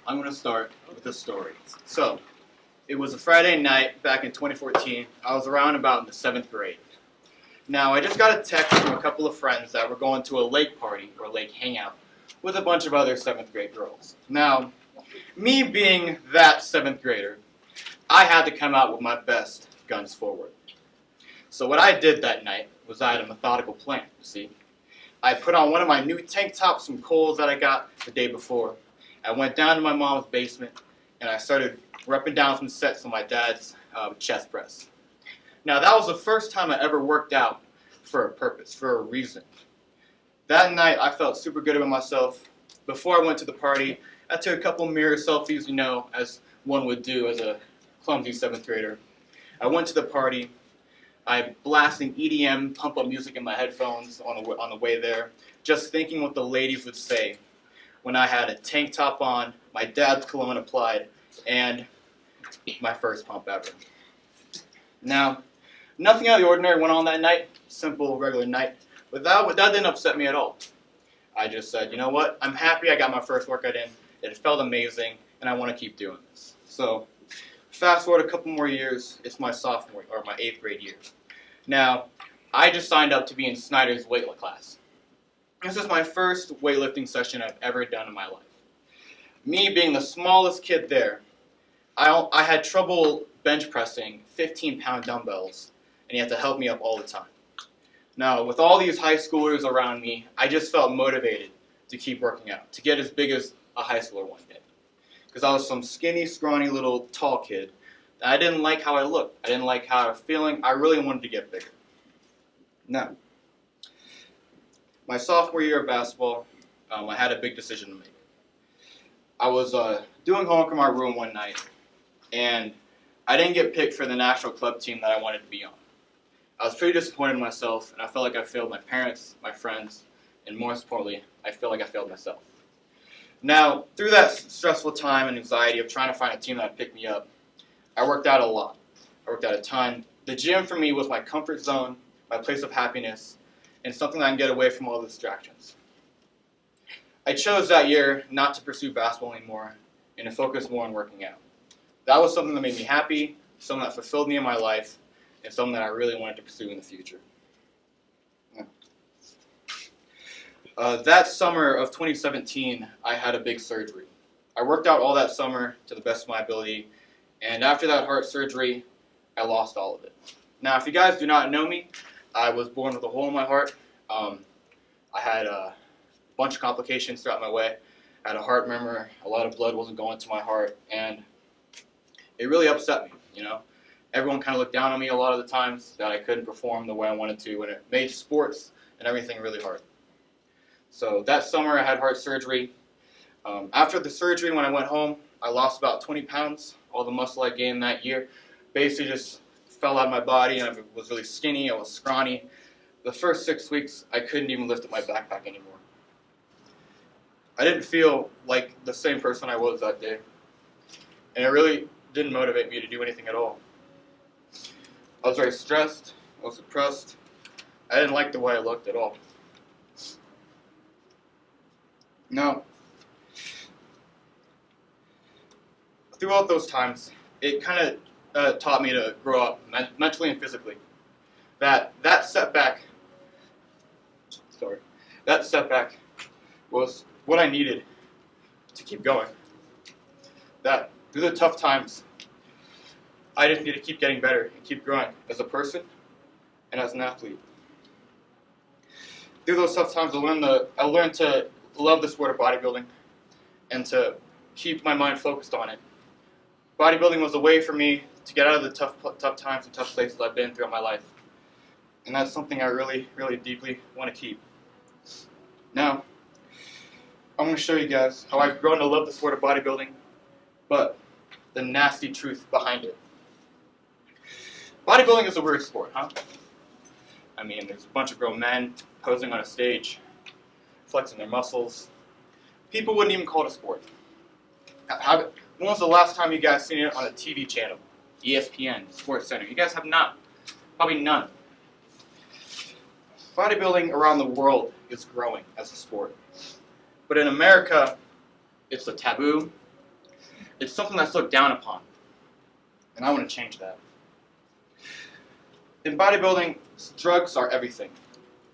I'm going to start with a story. So, it was a Friday night back in 2014. I was around about in the 7th grade. Now, I just got a text from a couple of friends that were going to a lake party or lake hangout with a bunch of other 7th grade girls. Now, me being that 7th grader, I had to come out with my best guns forward. So what I did that night was I had a methodical plan, you see. I put on one of my new tank tops from Kohl's that I got the day before. I went down to my mom's basement and I started repping down some sets on my dad's chest press. Now that was the first time I ever worked out for a purpose, for a reason. That night I felt super good about myself. Before I went to the party, I took a couple mirror selfies, you know, as one would do as a clumsy 7th grader. I went to the party. I blasting EDM pump-up music in my headphones on the way there, just thinking what the ladies would say when I had a tank top on, my dad's cologne applied, and my first pump ever. Now, nothing out of the ordinary went on that night, simple, regular night, but that didn't upset me at all. I just said, you know what, I'm happy I got my first workout in, it felt amazing, and I want to keep doing this. So, fast forward a couple more years, it's my sophomore, or my 8th grade year. Now, I just signed up to be in Snyder's weightlifting class. This is my first weightlifting session I've ever done in my life. Me being the smallest kid there, I had trouble bench pressing 15-pound dumbbells, and you had to help me up all the time. Now, with all these high schoolers around me, I just felt motivated to keep working out, to get as big as a high schooler one day. Because I was some skinny, scrawny little tall kid. And I didn't like how I looked. I didn't like how I was feeling. I really wanted to get bigger. Now, my sophomore year of basketball, I had a big decision to make. I was doing homework in my room one night, and I didn't get picked for the national club team that I wanted to be on. I was pretty disappointed in myself, and I felt like I failed my parents, my friends, and more importantly, I feel like I failed myself. Now, through that stressful time and anxiety of trying to find a team that would pick me up, I worked out a lot. I worked out a ton. The gym for me was my comfort zone, my place of happiness, and something that I can get away from all the distractions. I chose that year not to pursue basketball anymore and to focus more on working out. That was something that made me happy, something that fulfilled me in my life, and something that I really wanted to pursue in the future. That summer of 2017, I had a big surgery. I worked out all that summer to the best of my ability, and after that heart surgery, I lost all of it. Now, if you guys do not know me, I was born with a hole in my heart. I had a bunch of complications throughout my way. I had a heart murmur, a lot of blood wasn't going to my heart, and it really upset me, you know. Everyone kind of looked down on me a lot of the times that I couldn't perform the way I wanted to, and it made sports and everything really hard. So that summer I had heart surgery. After the surgery, when I went home, I lost about 20 pounds. All the muscle I gained that year basically just fell out of my body, and I was really skinny, I was scrawny. The first 6 weeks, I couldn't even lift up my backpack anymore. I didn't feel like the same person I was that day, and it really didn't motivate me to do anything at all. I was very stressed, I was depressed, I didn't like the way I looked at all. Now, throughout those times, it kind of taught me to grow up mentally and physically. That setback was what I needed to keep going. That through the tough times, I just need to keep getting better and keep growing as a person and as an athlete. Through those tough times, I learned to love the sport of bodybuilding and to keep my mind focused on it. Bodybuilding was a way for me to get out of the tough times and tough places I've been throughout my life. And that's something I really, really deeply want to keep. Now, I'm going to show you guys how I've grown to love the sport of bodybuilding, but the nasty truth behind it. Bodybuilding is a weird sport, huh? I mean, there's a bunch of grown men posing on a stage, flexing their muscles. People wouldn't even call it a sport. When was the last time you guys seen it on a TV channel? ESPN, Sports Center. You guys have not. Probably none. Bodybuilding around the world is growing as a sport. But in America, It's a taboo. It's something that's looked down upon. And I want to change that. In bodybuilding, drugs are everything.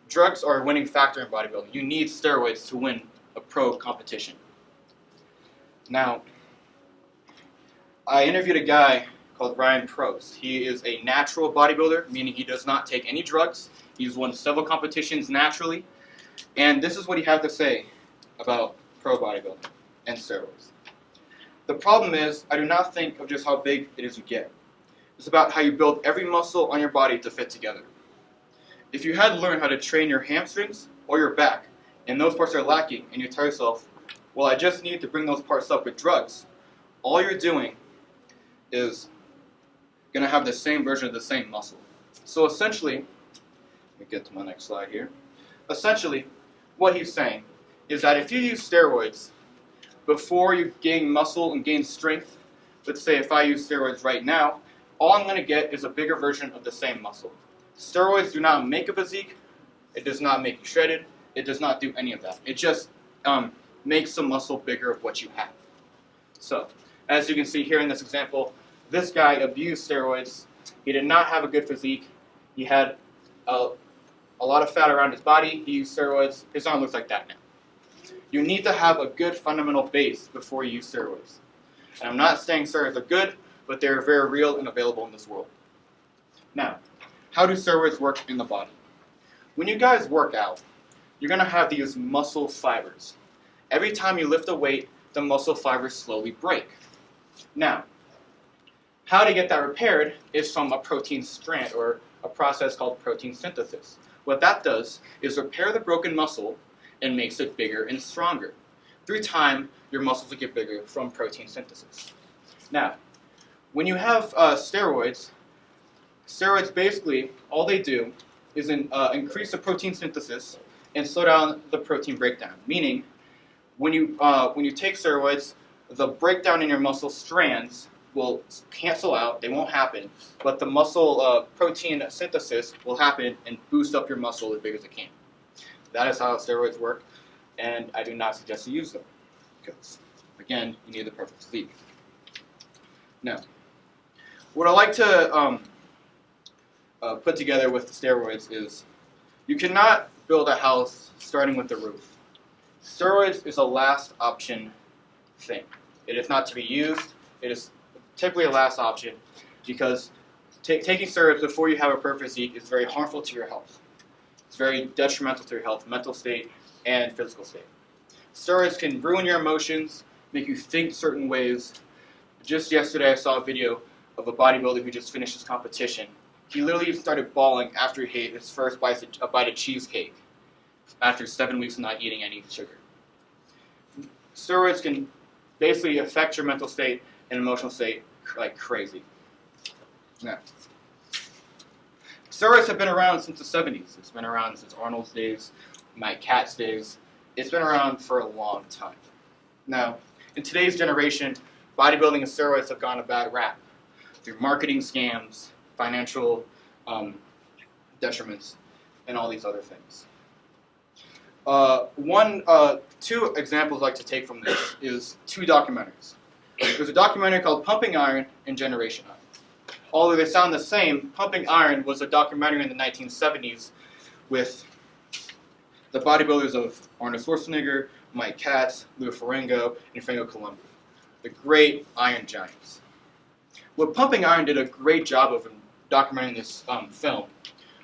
Drugs are a winning factor in bodybuilding. You need steroids to win a pro competition. Now, I interviewed a guy called Ryan Prost. He is a natural bodybuilder, meaning he does not take any drugs. He's won several competitions naturally. And this is what he had to say about pro bodybuilding and steroids. The problem is, I do not think of just how big it is you get. It's about how you build every muscle on your body to fit together. If you had to learn how to train your hamstrings or your back, and those parts are lacking, and you tell yourself, well, I just need to bring those parts up with drugs, all you're doing is going to have the same version of the same muscle. So essentially, let me get to my next slide here. Essentially, what he's saying is that if you use steroids before you gain muscle and gain strength, let's say if I use steroids right now, all I'm going to get is a bigger version of the same muscle. Steroids do not make a physique. It does not make you shredded. It does not do any of that. It just makes the muscle bigger of what you have. So, as you can see here in this example, this guy abused steroids. He did not have a good physique. He had a lot of fat around his body. He used steroids. His arm looks like that now. You need to have a good fundamental base before you use steroids. And I'm not saying steroids are good, but they're very real and available in this world. Now, how do steroids work in the body? When you guys work out, you're going to have these muscle fibers. Every time you lift a weight, the muscle fibers slowly break. Now, how to get that repaired is from a protein strand, or a process called protein synthesis. What that does is repair the broken muscle and makes it bigger and stronger. Through time, your muscles will get bigger from protein synthesis. Now, when you have steroids basically, all they do is increase the protein synthesis and slow down the protein breakdown. Meaning, when you take steroids, the breakdown in your muscle strands will cancel out, they won't happen, but the muscle protein synthesis will happen and boost up your muscle as big as it can. That is how steroids work, and I do not suggest you use them, because, again, you need the perfect physique. Now, what I like to put together with the steroids is, you cannot build a house starting with the roof. Steroids is a last option thing. It is not to be used. It is typically a last option because taking steroids before you have a perfect physique is very harmful to your health. It's very detrimental to your health, mental state, and physical state. Steroids can ruin your emotions, make you think certain ways. Just yesterday I saw a video of a bodybuilder who just finished his competition. He literally started bawling after he ate his first bite of cheesecake after 7 weeks of not eating any sugar. Steroids can basically affect your mental state and emotional state like crazy. Now, steroids have been around since the 70s. It's been around since Arnold's days, Mike Katz's days. It's been around for a long time. Now, in today's generation, bodybuilding and steroids have gone a bad rap through marketing scams, financial detriments, and all these other things. Two examples I'd like to take from this is two documentaries. There's a documentary called Pumping Iron and Generation Iron. Although they sound the same, Pumping Iron was a documentary in the 1970s with the bodybuilders of Arnold Schwarzenegger, Mike Katz, Lou Ferrigno, and Franco Colombo, the great Iron Giants. What Pumping Iron did a great job of in documenting this film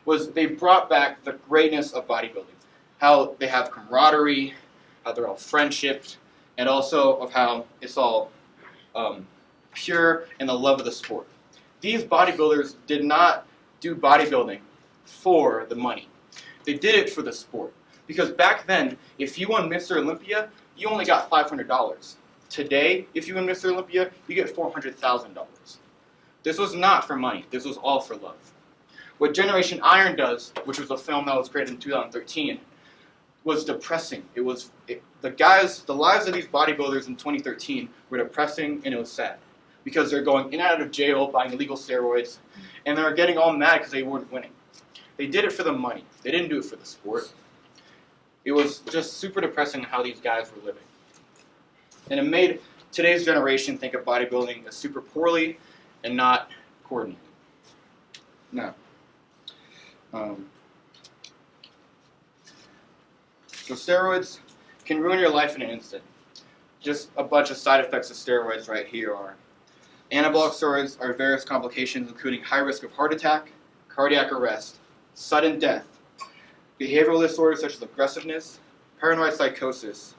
was they brought back the greatness of bodybuilding. How they have camaraderie, how they're all friendships, and also of how it's all pure and the love of the sport. These bodybuilders did not do bodybuilding for the money. They did it for the sport. Because back then, if you won Mr. Olympia, you only got $500. Today, if you win Mr. Olympia, you get $400,000. This was not for money. This was all for love. What Generation Iron does, which was a film that was created in 2013, was depressing. The lives of these bodybuilders in 2013 were depressing, and it was sad. Because they're going in and out of jail, buying illegal steroids, and they're getting all mad because they weren't winning. They did it for the money. They didn't do it for the sport. It was just super depressing how these guys were living. And it made today's generation think of bodybuilding as super poorly and not coordinated. Now, so steroids can ruin your life in an instant. Just a bunch of side effects of steroids right here are: anabolic steroids are various complications including high risk of heart attack, cardiac arrest, sudden death, behavioral disorders such as aggressiveness, paranoid psychosis,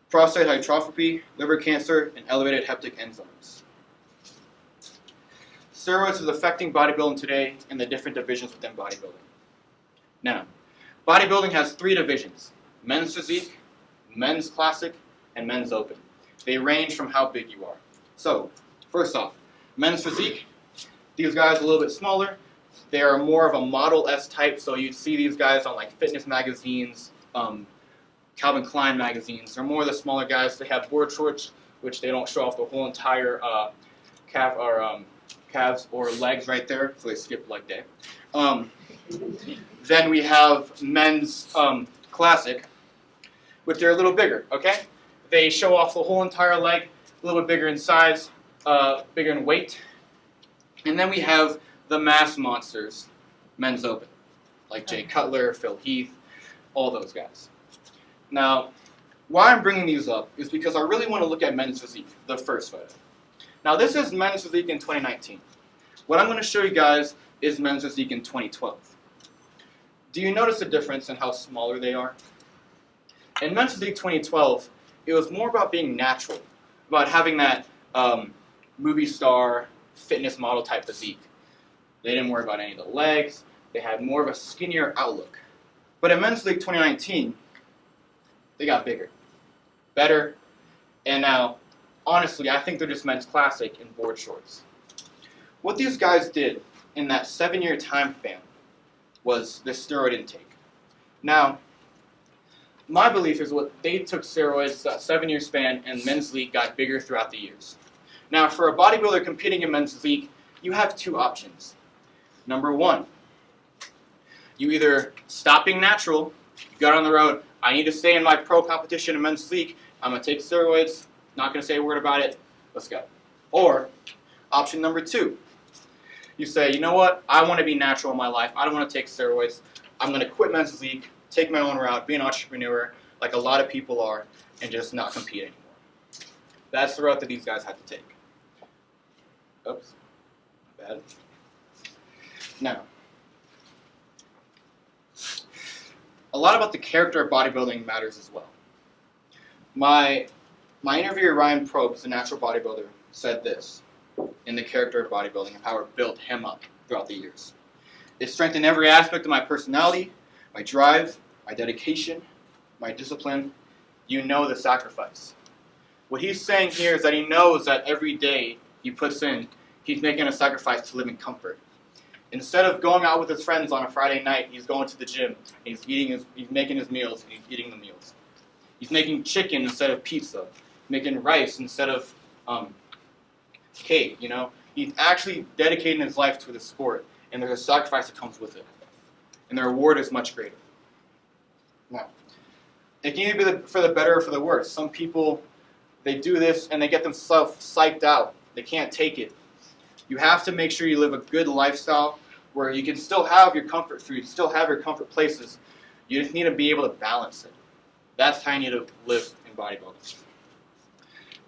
prostate hypertrophy, liver cancer, and elevated hepatic enzymes. Steroids is affecting bodybuilding today and the different divisions within bodybuilding. Now, bodybuilding has 3 divisions: men's physique, men's classic, and men's open. They range from how big you are. So, first off, men's physique. These guys are a little bit smaller. They are more of a Model-S type, so you'd see these guys on like fitness magazines, Calvin Klein magazines. They're more of the smaller guys. They have board shorts, which they don't show off the whole entire calves or legs right there, so they skip leg day. Then we have men's classic, which they're a little bigger, okay? They show off the whole entire leg, a little bit bigger in size, bigger in weight. And then we have the mass monsters, men's open, like Jay Cutler, Phil Heath, all those guys. Now, why I'm bringing these up is because I really want to look at men's physique, the first photo. Now, this is men's physique in 2019. What I'm going to show you guys is men's physique in 2012. Do you notice the difference in how smaller they are? In men's physique 2012, it was more about being natural, about having that movie star, fitness model type physique. They didn't worry about any of the legs. They had more of a skinnier outlook. But in men's physique 2019, they got bigger, better, and now, honestly, I think they're just men's classic in board shorts. What these guys did in that 7-year time span was this steroid intake. Now, my belief is what they took steroids, that 7-year span, and men's league got bigger throughout the years. Now, for a bodybuilder competing in men's league, you have 2 options. Number 1, you either stop being natural, you got on the road, I need to stay in my pro competition in men's league, I'm going to take steroids, not going to say a word about it, let's go. Or, option number 2, you say, you know what, I want to be natural in my life, I don't want to take steroids, I'm going to quit men's league, take my own route, be an entrepreneur, like a lot of people are, and just not compete anymore. That's the route that these guys had to take. Oops, bad. Now, a lot about the character of bodybuilding matters as well. My interviewer, Ryan Probst, a natural bodybuilder, said this in the character of bodybuilding and how it built him up throughout the years. It strengthened every aspect of my personality, my drive, my dedication, my discipline. You know the sacrifice. What he's saying here is that he knows that every day he puts in, he's making a sacrifice to live in comfort. Instead of going out with his friends on a Friday night, he's going to the gym. He's making his meals, and he's eating the meals. He's making chicken instead of pizza. Making rice instead of cake, you know. He's actually dedicating his life to the sport, and there's a sacrifice that comes with it. And the reward is much greater. Now, it can either be for the better or for the worse. Some people, they do this and they get themselves psyched out. They can't take it. You have to make sure you live a good lifestyle where you can still have your comfort food, still have your comfort places. You just need to be able to balance it. That's how you need to live in bodybuilding.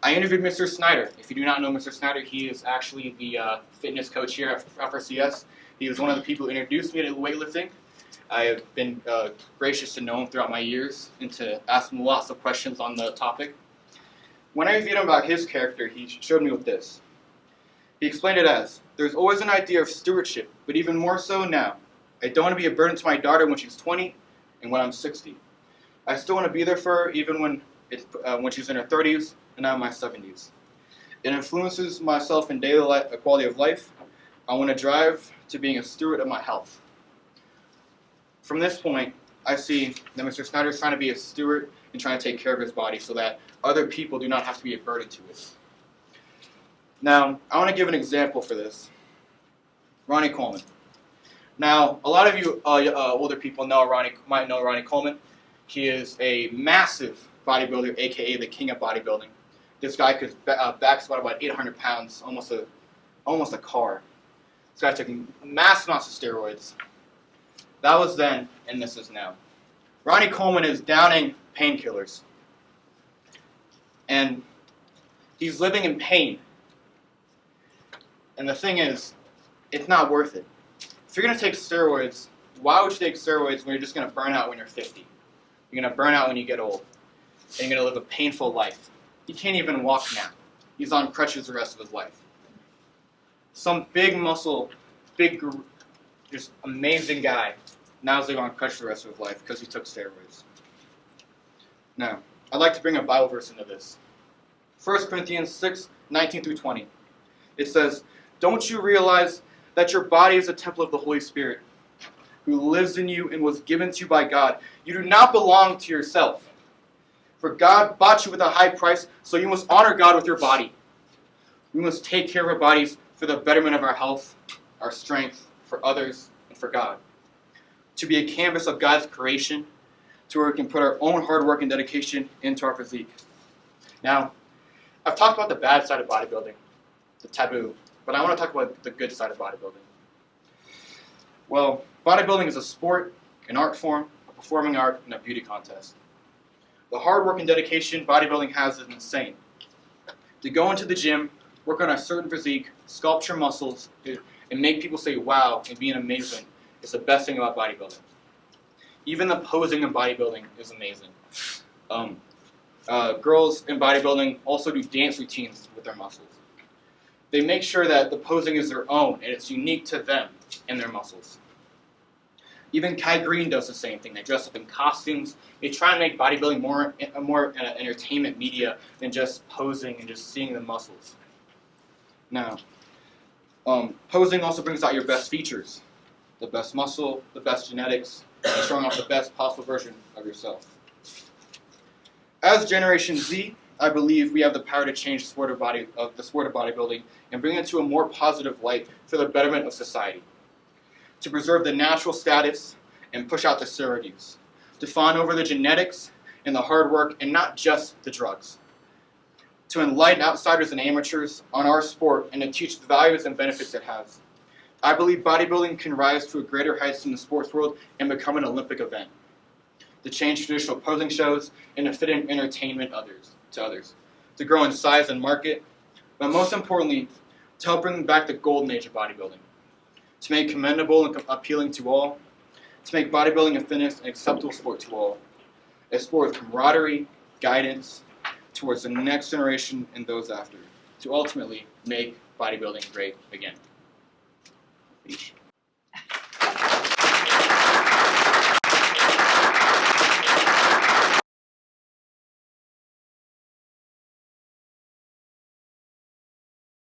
I interviewed Mr. Snyder. If you do not know Mr. Snyder, he is actually the fitness coach here at FRCS. He was one of the people who introduced me to weightlifting. I have been gracious to know him throughout my years and to ask him lots of questions on the topic. When I interviewed him about his character, he showed me with this. He explained it as, there's always an idea of stewardship, but even more so now. I don't want to be a burden to my daughter when she's 20 and when I'm 60. I still want to be there for her even when she's in her 30s and I'm in my 70s. It influences myself in daily life, quality of life. I want to drive to being a steward of my health. From this point, I see that Mr. Snyder is trying to be a steward and trying to take care of his body so that other people do not have to be a burden to it. Now, I want to give an example for this. Ronnie Coleman. Now, a lot of you older people might know Ronnie Coleman. He is a massive bodybuilder, aka the king of bodybuilding. This guy could back squat about 800 pounds, almost a car. This guy took massive amounts of steroids. That was then, and this is now. Ronnie Coleman is downing painkillers. And he's living in pain. And the thing is, it's not worth it. If you're going to take steroids, why would you take steroids when you're just going to burn out when you're 50? You're going to burn out when you get old. And you're going to live a painful life. He can't even walk now. He's on crutches the rest of his life. Some big muscle, just amazing guy, now is living on crutches the rest of his life because he took steroids. Now, I'd like to bring a Bible verse into this. 1 Corinthians 6, 19 through 20. It says, "Don't you realize that your body is a temple of the Holy Spirit, who lives in you and was given to you by God? You do not belong to yourself. For God bought you with a high price, so you must honor God with your body. We must take care of our bodies for the betterment of our health, our strength, for others, and for God. To be a canvas of God's creation, to where we can put our own hard work and dedication into our physique." Now, I've talked about the bad side of bodybuilding, the taboo, but I want to talk about the good side of bodybuilding. Well, bodybuilding is a sport, an art form, a performing art, and a beauty contest. The hard work and dedication bodybuilding has is insane. To go into the gym, work on a certain physique, sculpt your muscles, and make people say wow and be amazing is the best thing about bodybuilding. Even the posing in bodybuilding is amazing. Girls in bodybuilding also do dance routines with their muscles. They make sure that the posing is their own and it's unique to them and their muscles. Even Kai Green does the same thing. They dress up in costumes. They try and make bodybuilding more entertainment media than just posing and just seeing the muscles. Now, posing also brings out your best features. The best muscle, the best genetics, and showing off the best possible version of yourself. As Generation Z, I believe we have the power to change the sport of bodybuilding and bring it to a more positive light for the betterment of society. To preserve the natural status and push out the steroid use. To fawn over the genetics and the hard work and not just the drugs. To enlighten outsiders and amateurs on our sport and to teach the values and benefits it has. I believe bodybuilding can rise to a greater heights in the sports world and become an Olympic event. To change traditional posing shows and to fit in entertainment to others. To grow in size and market, but most importantly, to help bring back the golden age of bodybuilding. To make commendable and appealing to all. To make bodybuilding and fitness an acceptable sport to all. A sport with camaraderie, guidance, towards the next generation and those after. To ultimately make bodybuilding great again. Peace.